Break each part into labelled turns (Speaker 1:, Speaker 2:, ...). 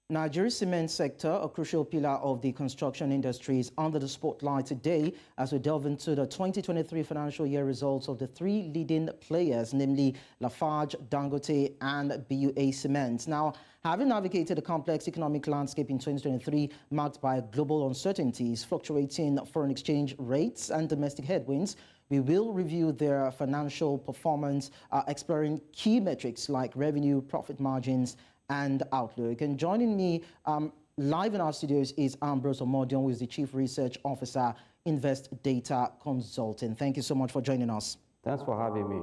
Speaker 1: Nigeria's cement sector, a crucial pillar of the construction industry, is under the spotlight today as we delve into the 2023 financial year results of the three leading players, namely Lafarge, Dangote, and BUA Cement. Now, having navigated a complex economic landscape in 2023 marked by global uncertainties, fluctuating foreign exchange rates, and domestic headwinds, we will review their financial performance, exploring key metrics like revenue, profit margins, and outlook. And joining me live in our studios is Ambrose Omodion, who is the Chief Research Officer, Invest Data Consulting. Thank you so much for joining us.
Speaker 2: Thanks for having me.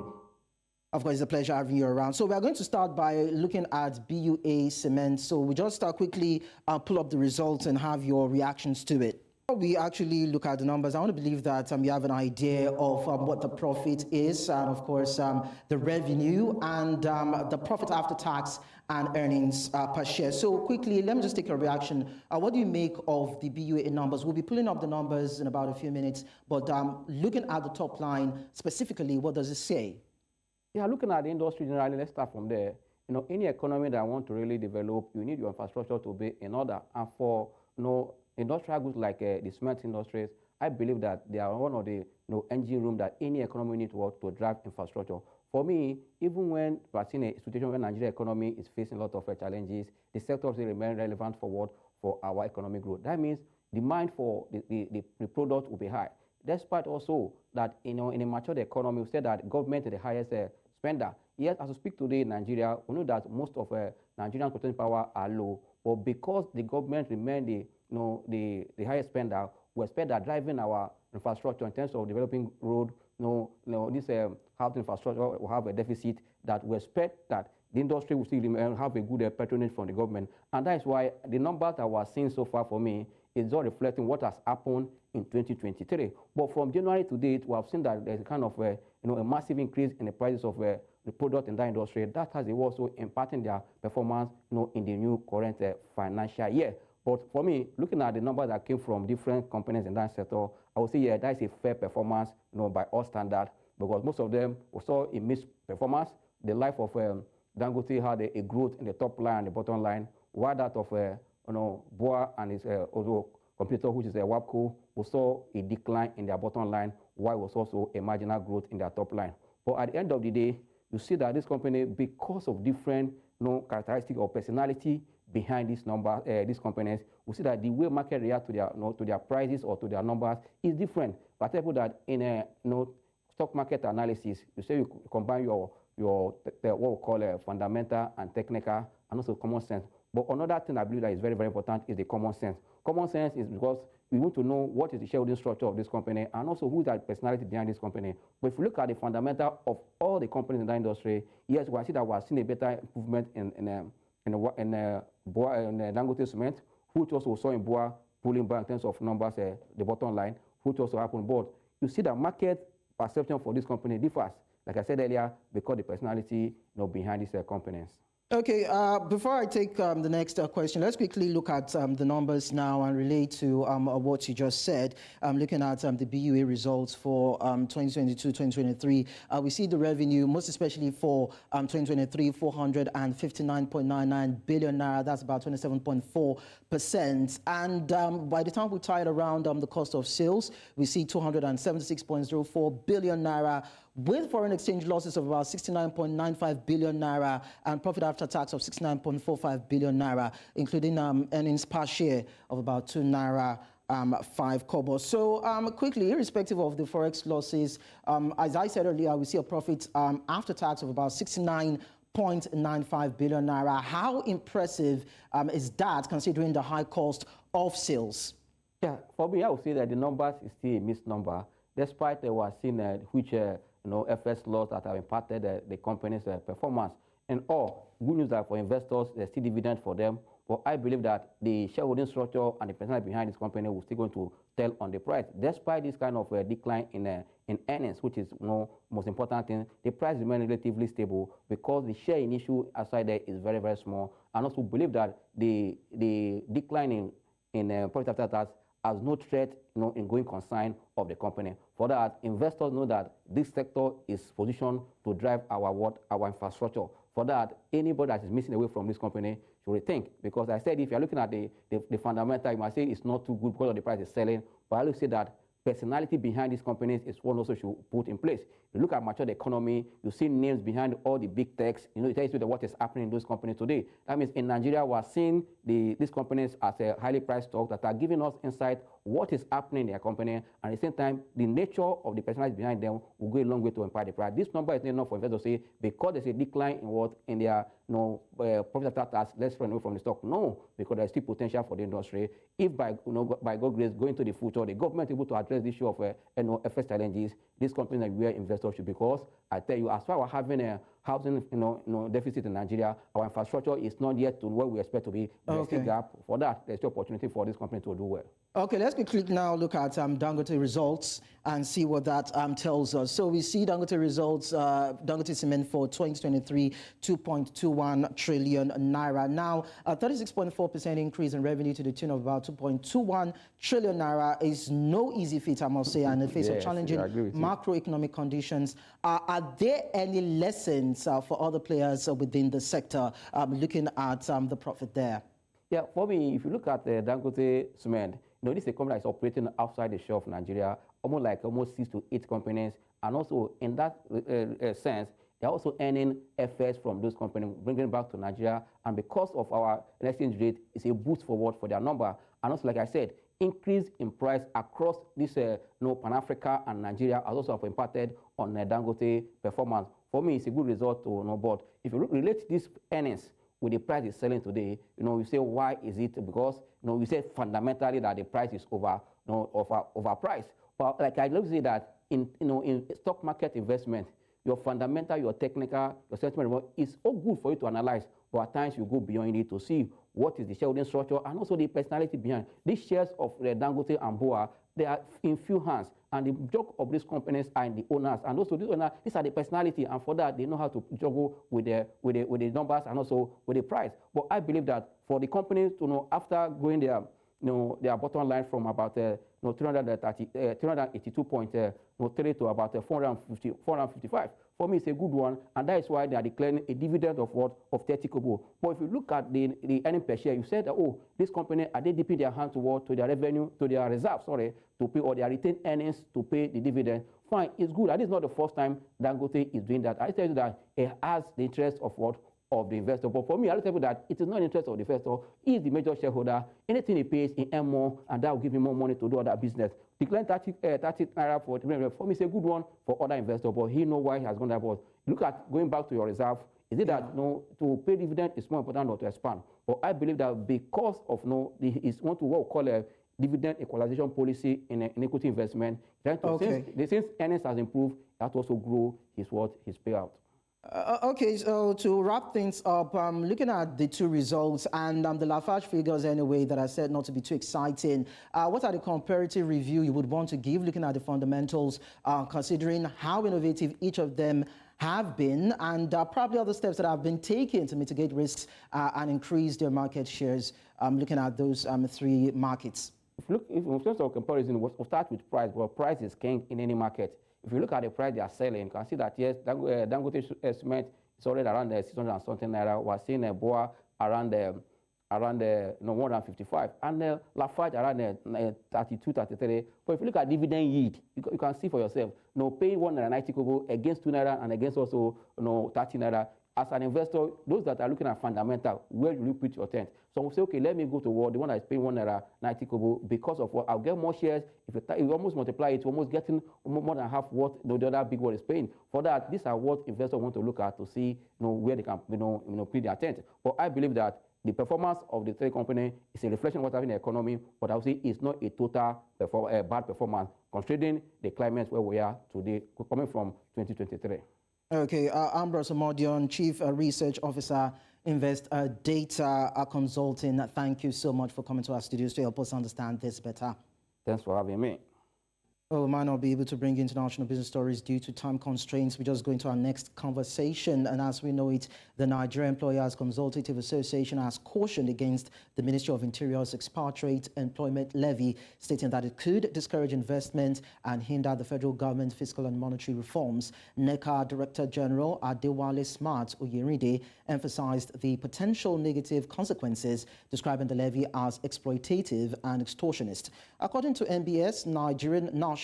Speaker 1: Of course, it's a pleasure having you around. So we are going to start by looking at BUA Cement. So we just quickly pull up the results and have your reactions to it. Before we actually look at the numbers, I want to believe that you have an idea of what the profit is, and of course the revenue and the profit after tax and earnings per share. So quickly, let me just take a reaction. What do you make of the BUA numbers? We'll be pulling up the numbers in about a few minutes, but looking at the top line specifically, what does it say?
Speaker 2: Yeah, looking at the industry generally, let's start from there. You know, any economy that want to really develop, you need your infrastructure to be in order. And for industrial goods like the cement industries, I believe that they are one of the engine room that any economy needs to work to drive infrastructure. For me, even when we're seeing a situation where Nigerian economy is facing a lot of challenges, the sector still remain relevant for our economic growth. That means demand for the product will be high. Despite also that in a matured economy, we say that government is the highest spender. Yet, as we speak today in Nigeria, we know that most of Nigerian purchasing power are low, but because the government remain the highest spender, we expect that driving our infrastructure in terms of developing road, this housing infrastructure will have a deficit, that we expect that the industry will still have a good patronage from the government. And that is why the numbers that we're seeing so far for me is not reflecting what has happened in 2023. But from January to date, we have seen that there's a kind of a massive increase in the prices of the product in that industry. That has also impacting their performance in the new current financial year. But for me, looking at the numbers that came from different companies in that sector, I would say, yeah, that is a fair performance, by all standards, because most of them saw a mixed performance. The life of Dangote had a growth in the top line and the bottom line, while that of BUA and his other competitor, which is WAPCO, we saw a decline in their bottom line, while it was also a marginal growth in their top line. But at the end of the day, you see that this company, because of different characteristics or personality behind these companies, we see that the way market react to their prices or to their numbers is different. For example, that in a stock market analysis, you say you combine what we call fundamental and technical, and also common sense. But another thing I believe that is very, very important is the common sense. Common sense is because we want to know what is the shareholding structure of this company and also who is the personality behind this company. But if you look at the fundamental of all the companies in the industry, yes, we see that we are seeing a better improvement in Dangote Cement, which also saw in BUA pulling back in terms of numbers, the bottom line, which also happened. But you see that market perception for this company differs, like I said earlier, because the personality behind these companies.
Speaker 1: Okay, before I take the next question, let's quickly look at the numbers now and relate to what you just said. Looking at the BUA results for 2022-2023, we see the revenue, most especially for 2023, 459.99 billion naira. That's about 27.4%. And by the time we tie it around the cost of sales, we see 276.04 billion naira, with foreign exchange losses of about 69.95 billion naira and profit after tax of 69.45 billion naira, including earnings per share of about 2 naira 5 kobo. So quickly, irrespective of the forex losses, as I said earlier, we see a profit after tax of about 69.95 billion naira. How impressive is that, considering the high cost of sales?
Speaker 2: Yeah, for me, I would say that the numbers is still a mixed number, despite we are seeing which FS laws that have impacted the company's performance. And all good news that for investors, there's still dividend for them. But I believe that the shareholding structure and the personality behind this company will still going to tell on the price. Despite this kind of decline in earnings, which is most important thing, the price remains relatively stable because the share in issue outside there is very, very small. And also believe that the decline in profit after tax has no threat in going concern of the company. For that, investors know that this sector is positioned to drive our infrastructure. For that, anybody that is missing away from this company should rethink. Because I said, if you're looking at the fundamental, you might say it's not too good because of the price is selling. But I will say that personality behind these companies is one also should put in place. You look at matured economy, you see names behind all the big techs, it tells you that what is happening in those companies today. That means in Nigeria, we are seeing these companies as a highly priced stock that are giving us insight what is happening in their company, and at the same time, the nature of the personality behind them will go a long way to impact the price. This number is not enough for investors to say, because there's a decline in their profit after tax, let's run away from the stock. No, because there's still potential for the industry. If by God's grace, going to the future, the government is able to address the issue of FS challenges, these companies are where investors should, because I tell you, as far as we're having a housing deficit in Nigeria, our infrastructure is not yet to where we expect to be. There's still a gap. For that, there's still opportunity for this company to do well.
Speaker 1: Okay, let's quickly now look at Dangote results and see what that tells us. So we see Dangote results, Dangote Cement for 2023, 2.21 trillion naira. Now, a 36.4% increase in revenue to the tune of about 2.21 trillion naira is no easy feat, I must say, and in the face of challenging macroeconomic conditions. Are there any lessons for other players within the sector looking at the profit there?
Speaker 2: Yeah, for me, if you look at Dangote Cement, this is a company that is operating outside the shore of Nigeria, almost 6 to 8 companies. And also, in that sense, they're also earning FS from those companies, bringing it back to Nigeria. And because of our exchange rate, it's a boost forward for their number. And also, like I said, increase in price across this Pan-Africa and Nigeria has also impacted on Dangote performance. For me, it's a good result to know. But if you relate these earnings with the price is selling today, you say, why is it? Because, we say fundamentally that the price is overpriced. But like I love to say that in stock market investment, your fundamental, your technical, your sentiment is all good for you to analyze. But at times you go beyond it to see what is the shareholding structure and also the personality behind. These shares of Dangote and BUA, they are in few hands. And the job of these companies are in the owners. And also these owners, these are the personality. And for that, they know how to juggle with the numbers and also with the price. But I believe that for the companies to after going their bottom line from about 382.3 to about 455. For me, it's a good one, and that is why they are declaring a dividend of 30 kobo. But if you look at the earning per share, you said that, this company, are they dipping their hand toward to their revenue, to their reserves, to pay, or their retained earnings to pay the dividend? Fine, it's good. And it's not the first time Dangote is doing that. I tell you that it has the interest of the investor. But for me, I'll tell you that it is not in the interest of the investor. He is the major shareholder. Anything he pays, he earns more, and that will give him more money to do other business. Declaring 30 naira for me, it's a good one for other investors, but he knows why he has gone that. But look at going back to your reserve. Is it that to pay dividend is more important than to expand? But I believe that because of is what we call a dividend equalization policy in equity investment. Since earnings has improved, that also grow his payout.
Speaker 1: Okay, so to wrap things up, looking at the two results and the Lafarge figures anyway that I said not to be too exciting, what are the comparative review you would want to give looking at the fundamentals, considering how innovative each of them have been and probably other steps that have been taken to mitigate risks and increase their market shares, looking at those three markets?
Speaker 2: If in terms of comparison, we'll start with price, but price is king in any market. If you look at the price they are selling, you can see that, yes, Dangote Cement is already around 600 and something naira. We're seeing a BUA around 155, and Lafarge around 32, 33. But if you look at dividend yield, you can see for yourself, paying 190 kobo against 2 naira and against also 30 naira. As an investor, those that are looking at fundamental, where will you put your tent? So we'll say, okay, let me go to the one that is paying 1 naira 90 kobo because of what I'll get more shares. If you almost multiply it, almost getting more than half what the other big one is paying. For that, these are what investors want to look at to see where they can put their tent. But I believe that the performance of the three companies is a reflection of what's happening in the economy, but I would say it's not a total bad performance, considering the climate where we are today, coming from 2023.
Speaker 1: Okay, Ambrose Omodion, Chief Research Officer, Invest Data Consulting. Thank you so much for coming to our studios to help us understand this better.
Speaker 2: Thanks for having me.
Speaker 1: Oh, we might not be able to bring international business stories due to time constraints. We just go into our next conversation. And as we know it, the Nigerian Employers Consultative Association has cautioned against the Ministry of Interior's expatriate employment levy, stating that it could discourage investment and hinder the federal government's fiscal and monetary reforms. NECA Director General Adewale Smart Oyerinde emphasized the potential negative consequences, describing the levy as exploitative and extortionist. According to NBS, Nigerian nationals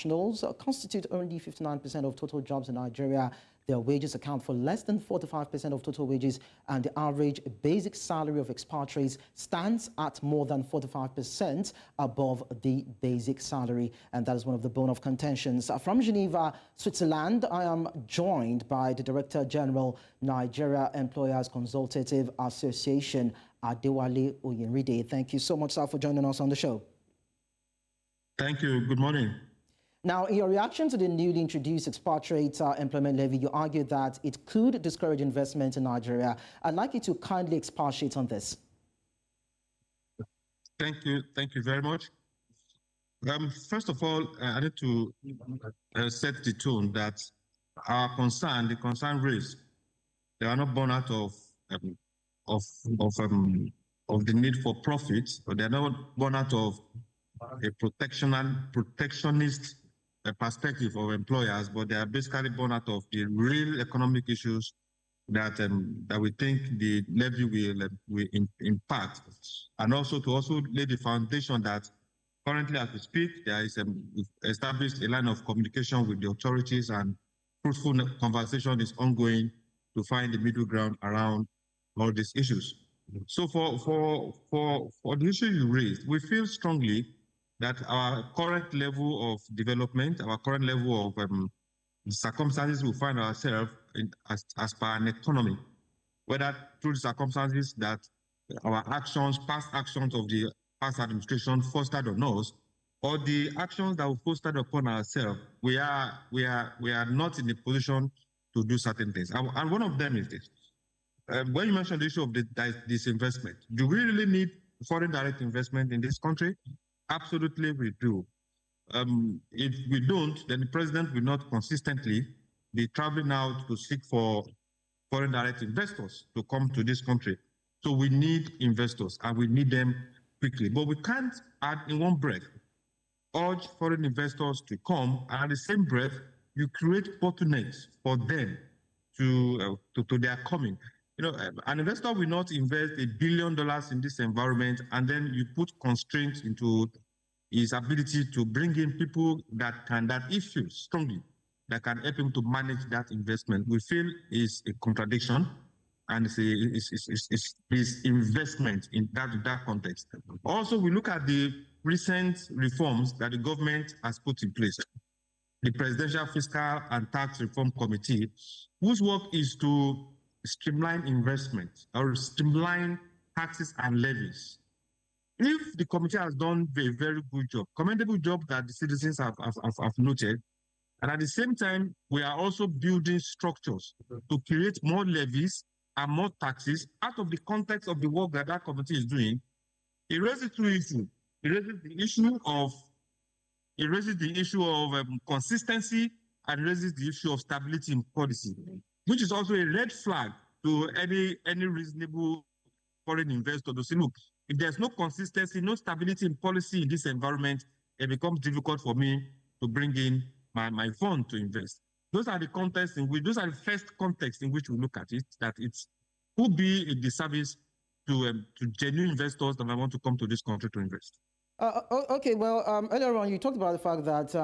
Speaker 1: constitute only 59% of total jobs in Nigeria. Their wages account for less than 45% of total wages, and the average basic salary of expatriates stands at more than 45% above the basic salary. And that is one of the bone of contentions. From Geneva, Switzerland, I am joined by the Director General, Nigeria Employers Consultative Association, Adewale Oyerinde. Thank you so much, sir, for joining us on the show.
Speaker 3: Thank you. Good morning.
Speaker 1: Now, in your reaction to the newly introduced expatriate employment levy, you argued that it could discourage investment in Nigeria. I'd like you to kindly expatiate on this.
Speaker 3: Thank you. Thank you very much. First of all, I need to set the tone that our concern, the concern raised, they are not born out of the need for profit, but they are not born out of a protectionist perspective of employers, but they are basically born out of the real economic issues that that we think the levy will impact, and also to lay the foundation that currently, as we speak, there is established a line of communication with the authorities, and fruitful conversation is ongoing to find the middle ground around all these issues. So for the issue you raised, we feel strongly that our current level of development, our current level of circumstances we find ourselves in as per an economy, whether through the circumstances that our actions, past actions of the past administration fostered on us, or the actions that we fostered upon ourselves, we are not in a position to do certain things. And one of them is this. When you mentioned the issue of this investment, do we really need foreign direct investment in this country? Absolutely, we do. If we don't, then the president will not consistently be traveling out to seek for foreign direct investors to come to this country. So we need investors, and we need them quickly. But we can't, in one breath, urge foreign investors to come, and at the same breath, you create bottlenecks for them to their coming. You know, an investor will not invest $1 billion in this environment, and then you put constraints into his ability to bring in people that he feels strongly, that can help him to manage that investment. We feel is a contradiction, and it's investment in that context. Also, we look at the recent reforms that the government has put in place. The Presidential Fiscal and Tax Reform Committee, whose work is to streamline investment or streamline taxes and levies. If the committee has done a very good job, commendable job that the citizens have noted, and at the same time, we are also building structures to create more levies and more taxes out of the context of the work that committee is doing. It raises two issues. It raises the issue of consistency, and raises the issue of stability in policy, which is also a red flag to any reasonable foreign investor to say, look, if there's no consistency, no stability in policy in this environment, it becomes difficult for me to bring in my fund to invest. Those are the contexts in which, those are the first contexts in which we look at it, that it could be a disservice to genuine investors that want to come to this country to invest.
Speaker 1: Okay, well, earlier on you talked about the fact that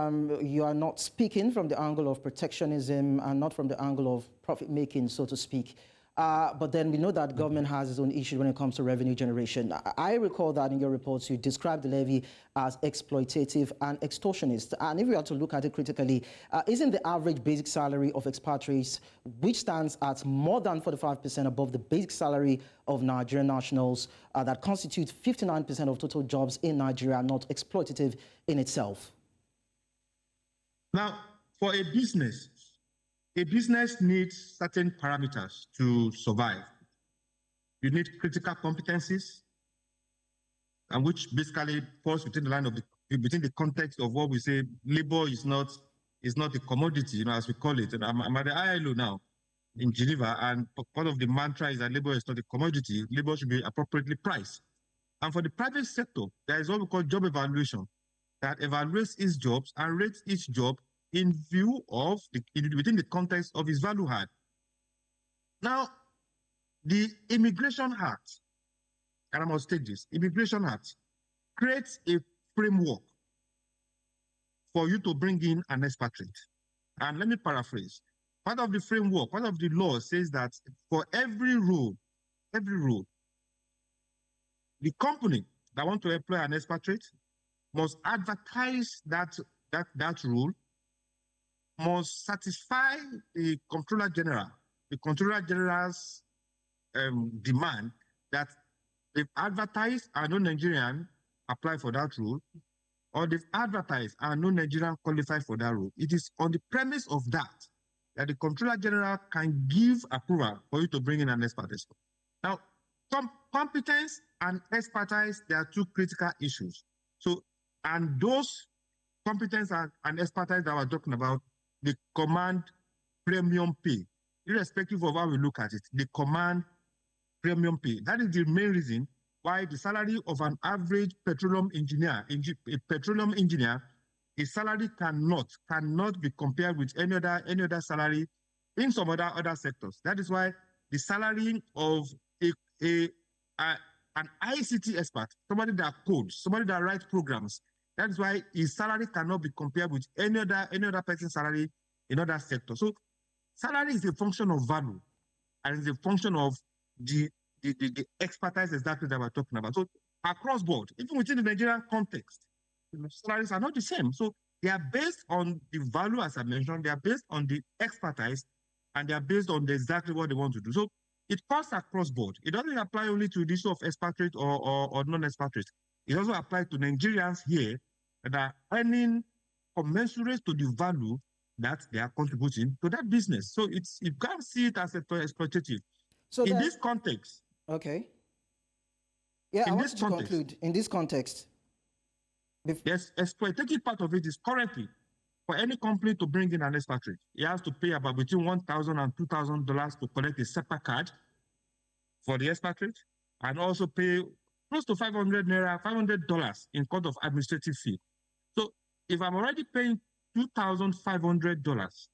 Speaker 1: you are not speaking from the angle of protectionism and not from the angle of profit-making, so to speak. But then we know that government has its own issue when it comes to revenue generation. I recall that in your reports you described the levy as exploitative and extortionist. And if we are to look at it critically, isn't the average basic salary of expatriates, which stands at more than 45% above the basic salary of Nigerian nationals that constitute 59% of total jobs in Nigeria, not exploitative in itself?
Speaker 3: Now, for a business needs certain parameters to survive. You need critical competencies, and which basically falls within the line of the within the context of what we say, labor is not a commodity, as we call it. And I'm at the ILO now in Geneva, and part of the mantra is that labor is not a commodity. Labor should be appropriately priced. And for the private sector, there is what we call job evaluation, that evaluates its jobs and rates each job in view of within the context of its value add. Now, the Immigration Act, and I must state this, Immigration Act creates a framework for you to bring in an expatriate. And let me paraphrase. Part of the framework, part of the law says that for every rule, the company that want to employ an expatriate must advertise that rule, must satisfy the Comptroller General, the Comptroller General's demand that they've advertised and no Nigerian apply for that rule, or they've advertised and no Nigerian qualify for that rule. It is on the premise of that the Comptroller General can give approval for you to bring in an expatriate. Now, competence and expertise, there are two critical issues. So, and those competence and expertise that we're talking about, they command premium pay. Irrespective of how we look at it, they command premium pay. That is the main reason why the salary of an average petroleum engineer, his salary cannot be compared with any other salary in some other sectors. That is why the salary of an ICT expert, somebody that codes, somebody that writes programs, that is why his salary cannot be compared with any other person's salary in other sectors. So salary is a function of value, and it's a function of the expertise exactly that we're talking about. So across board, even within the Nigerian context, salaries are not the same. So they are based on the value, as I mentioned, they are based on the expertise, and they are based on exactly what they want to do. So it cuts across board. It doesn't apply only to the issue of expatriate or non-expatriate. It also applies to Nigerians here that are earning commensurate to the value that they are contributing to that business. So you can't see it as exploitative. So in this context.
Speaker 1: Okay. Yeah, I want to conclude in this context.
Speaker 3: Yes, exploitative part of it is currently for any company to bring in an expatriate, it has to pay about between $1,000 and $2,000 to collect a separate card for the expatriate, and also pay close to $500 in court of administrative fee. So if I'm already paying $2,500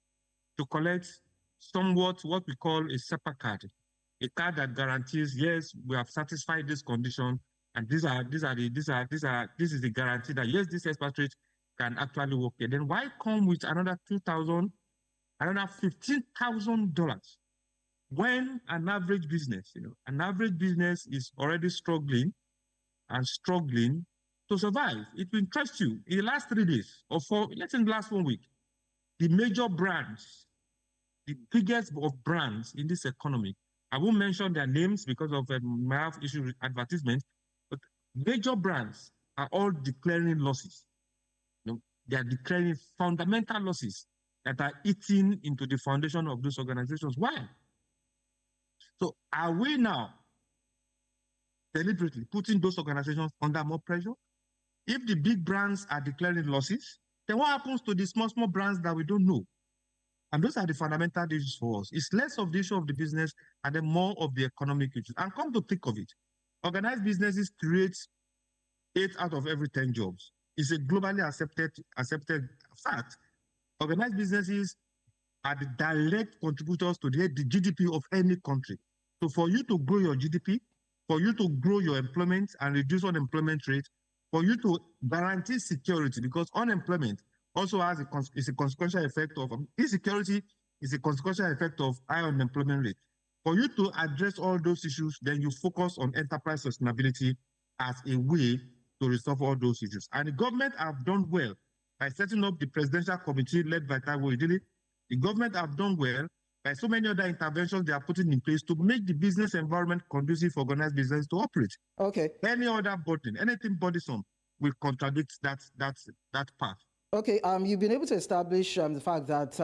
Speaker 3: to collect somewhat what we call a separate card, a card that guarantees, yes, we have satisfied this condition, and this is the guarantee that yes, this expatriate can actually work here. Then why come with another $2,000, another $15,000 when an average business, is already struggling to survive? It will interest you. In the last 3 days, or let's say in the last 1 week, the major brands, the biggest of brands in this economy, I won't mention their names because of my have issue with advertisement, but major brands are all declaring losses. They are declaring fundamental losses that are eating into the foundation of those organizations. Why? So are we now deliberately putting those organizations under more pressure? If the big brands are declaring losses, then what happens to the small brands that we don't know? And those are the fundamental issues for us. It's less of the issue of the business and then more of the economic issues. And come to think of it, organized businesses create 8 out of every 10 jobs. It's a globally accepted fact. Organized businesses are the direct contributors to the GDP of any country. So for you to grow your GDP, for you to grow your employment and reduce unemployment rate, for you to guarantee security, because unemployment also is a consequential effect of insecurity, is a consequential effect of high unemployment rate. For you to address all those issues, then you focus on enterprise sustainability as a way to resolve all those issues. And the government have done well by setting up the presidential committee led by Taiwo Idili. The government have done well by so many other interventions they are putting in place to make the business environment conducive for organized business to operate.
Speaker 1: Okay.
Speaker 3: Any other burden, anything burdensome will contradict that path.
Speaker 1: Okay, you've been able to establish the fact that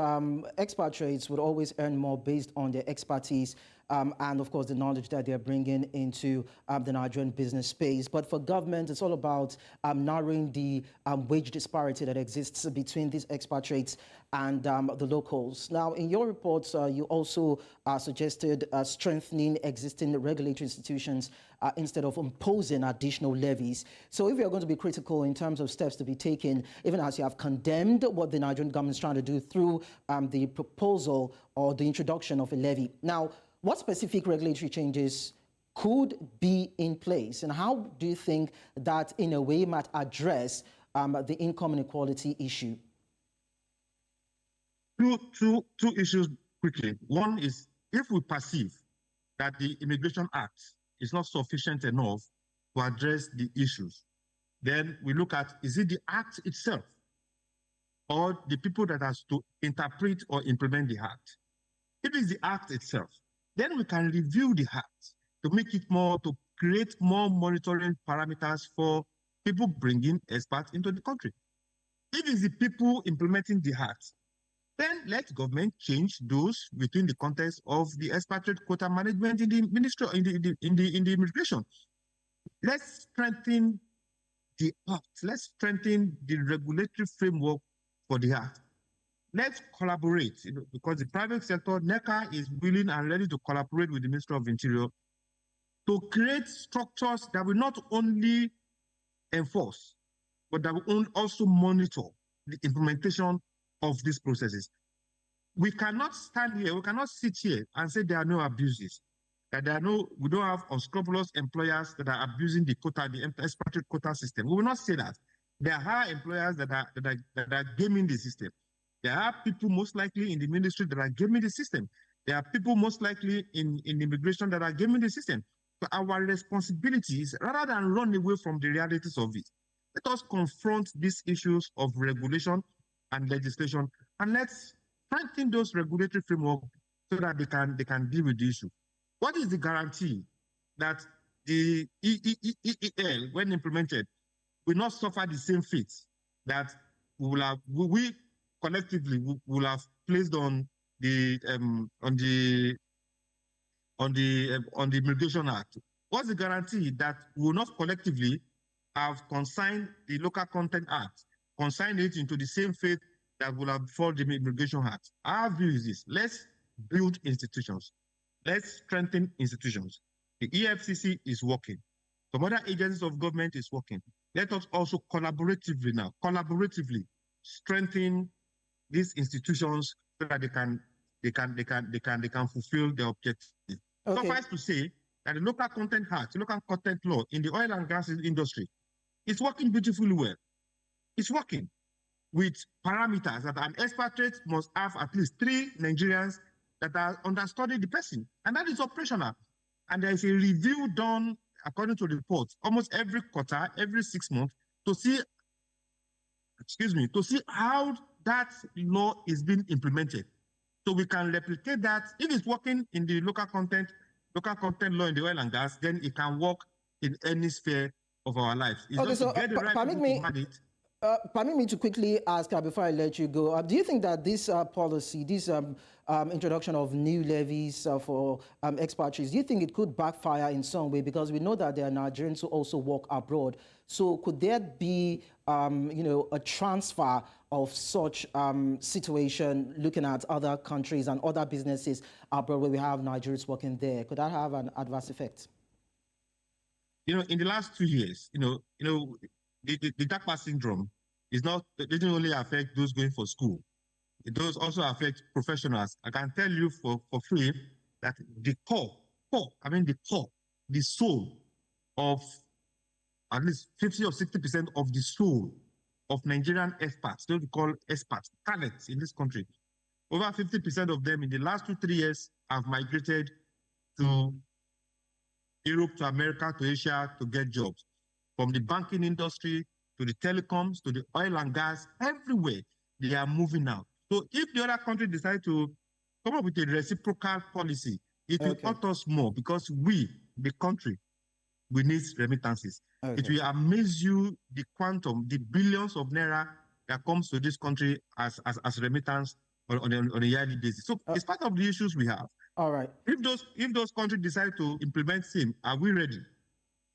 Speaker 1: expatriates would always earn more based on their expertise and of course the knowledge that they're bringing into the Nigerian business space. But for government, it's all about narrowing the wage disparity that exists between these expatriates and the locals. Now, in your reports, you also suggested strengthening existing regulatory institutions instead of imposing additional levies. So if you're going to be critical in terms of steps to be taken, even as you have condemned what the Nigerian government is trying to do through the proposal or the introduction of a levy. Now, what specific regulatory changes could be in place, and how do you think that in a way might address the income inequality issue?
Speaker 3: Two issues quickly. One is, if we perceive that the Immigration Act is not sufficient enough to address the issues, then we look at, is it the act itself or the people that has to interpret or implement the act? If it's the act itself, then we can review the act to make it more, to create more monitoring parameters for people bringing expats into the country. If it's the people implementing the act, then let government change those within the context of the expatriate quota management in the ministry, in the immigration. Let's strengthen the act. Let's strengthen the regulatory framework for the act. Let's collaborate, because the private sector, NECA, is willing and ready to collaborate with the Ministry of Interior to create structures that will not only enforce, but that will also monitor the implementation of these processes. We cannot stand here, we cannot sit here and say there are no abuses, that we don't have unscrupulous employers that are abusing the quota, the expatriate quota system. We will not say that. There are employers that are gaming the system. There are people most likely in the ministry that are gaming the system. There are people most likely in immigration that are gaming the system. So our responsibility is, rather than run away from the realities of it, let us confront these issues of regulation and legislation, and let's strengthen those regulatory frameworks so that they can deal with the issue. What is the guarantee that the EEL, when implemented, will not suffer the same fate that we collectively will have placed on the Immigration Act? What's the guarantee that we will not collectively have consigned the Local Content Act, consign it into the same fate that will have before the Immigration Act? Our view is this: let's build institutions. Let's strengthen institutions. The EFCC is working. Some other agencies of government is working. Let us also collaboratively strengthen these institutions so that they can fulfill their objectives. Okay. Suffice to say that the Local Content Act, local content law in the oil and gas industry is working beautifully well. It's working with parameters that an expatriate must have at least 3 Nigerians that are understudying the person, and that is operational. And there is a review done according to the reports almost every quarter, every 6 months, to see how that law is being implemented. So we can replicate that. If it's working in the local content law in the oil and gas, then it can work in any sphere of our lives. It's
Speaker 1: okay,
Speaker 3: just
Speaker 1: so
Speaker 3: to get the right people to manage it.
Speaker 1: Permit me to quickly ask before I let you go. Do you think that this policy, this introduction of new levies for expatriates, do you think it could backfire in some way? Because we know that there are Nigerians who also work abroad. So could there be, a transfer of such situation, looking at other countries and other businesses abroad where we have Nigerians working there? Could that have an adverse effect?
Speaker 3: In the last 2 years, the DACPA syndrome doesn't only affect those going for school. It does also affect professionals. I can tell you for free that the soul of at least 50 or 60% of the soul of Nigerian expats, those we call expats, talents in this country, over 50% of them in the last 2-3 years have migrated to Europe, to America, to Asia to get jobs. From the banking industry to the telecoms, to the oil and gas, everywhere they are moving out. So if the other country decide to come up with a reciprocal policy, it will hurt us more, because we, the country, we need remittances. It will amaze you the quantum, the billions of naira that comes to this country as remittance on a yearly basis. So it's part of the issues we have.
Speaker 1: All right.
Speaker 3: If those countries decide to implement SIM, are we ready?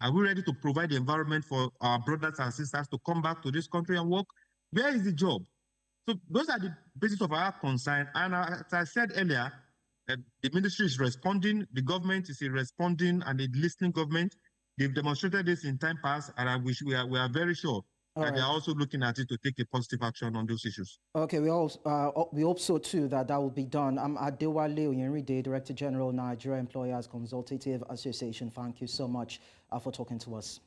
Speaker 3: Are we ready to provide the environment for our brothers and sisters to come back to this country and work? Where is the job? So those are the basis of our concern. And as I said earlier, the ministry is responding, the government is responding, and the listening government. They've demonstrated this in time past, and we are very sure that they are also looking at it to take a positive action on those issues.
Speaker 1: Okay, we hope so too that will be done. I'm Adewale Oyenride, Director General, Nigerian Employers Consultative Association. Thank you so much for talking to us.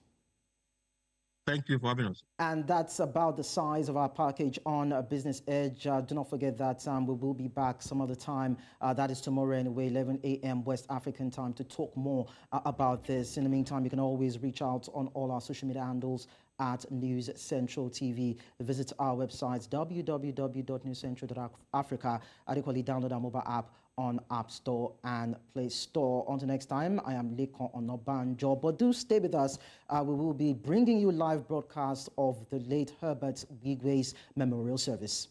Speaker 3: Thank you for having us.
Speaker 1: And that's about the size of our package on Business Edge. Do not forget that we will be back some other time. That is tomorrow anyway, 11 a.m. West African time, to talk more about this. In the meantime, you can always reach out on all our social media handles at News Central TV. Visit our website, www.newscentral.africa. And equally download our mobile app on App Store and Play Store. Until next time, I am Lekon Onobanjo. But do stay with us. We will be bringing you live broadcasts of the late Herbert Wigwe's memorial service.